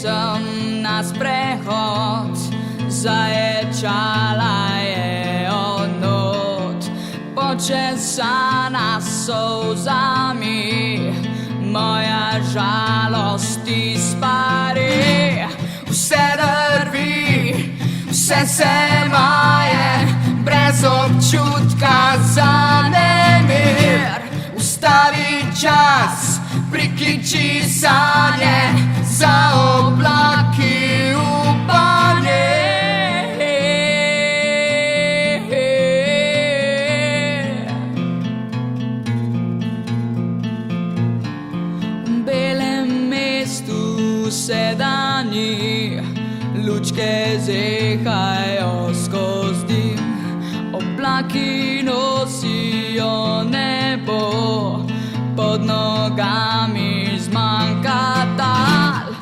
sem na sprehod, zaječala je od not, počesana solzami, moja žalost izpari. Vse drvi, vse se maje, brez občutka za nemir. Ustavi čas, prikliči sanje, za oblaki upanje. V belem mestu sedanji lučke zehajo skozi dim, oblaki nosijo nebo, pod nogami zmanjka tal.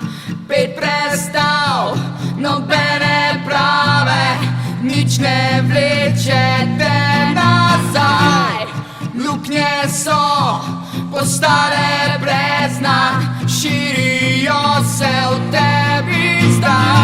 5 prestav, nobene prave, nič ne vleče te nazaj. Luknje so postale brez dna, širijo se v tebi zdaj.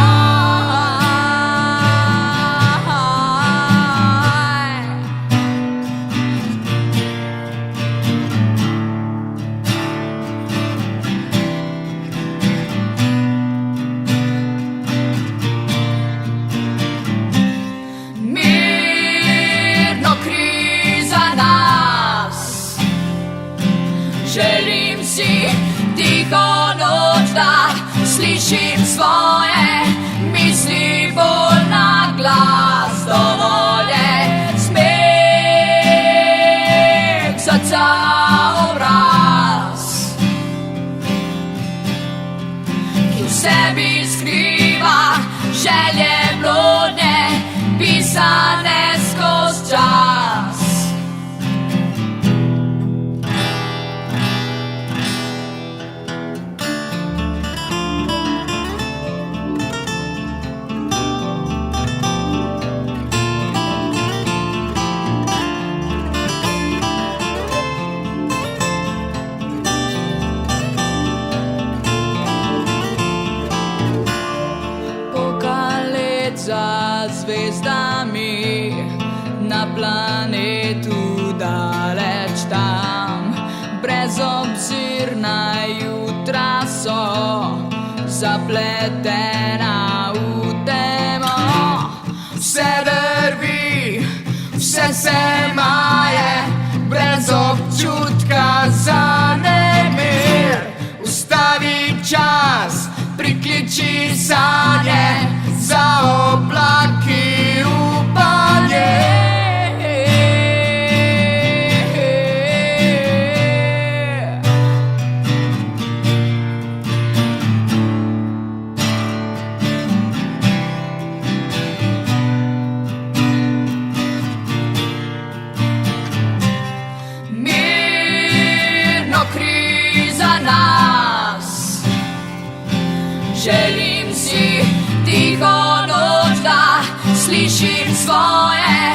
Želim si tiho noč, da slišim svoje misli bolj na glas. Dovolj je smeh, srca obraz, ki v sebi skriva želje blodnje, pisane skozi čas. Za zvezdami na planetu daleč tam, brezobzirna jutra so zapletena v temo. Vse drvi, vse se maje, brez občutka za nemir. Ustavi čas, prikliči sanje, za oblaki upanje. Mirno kri za nas, želim si tiho noč, da slišim svoje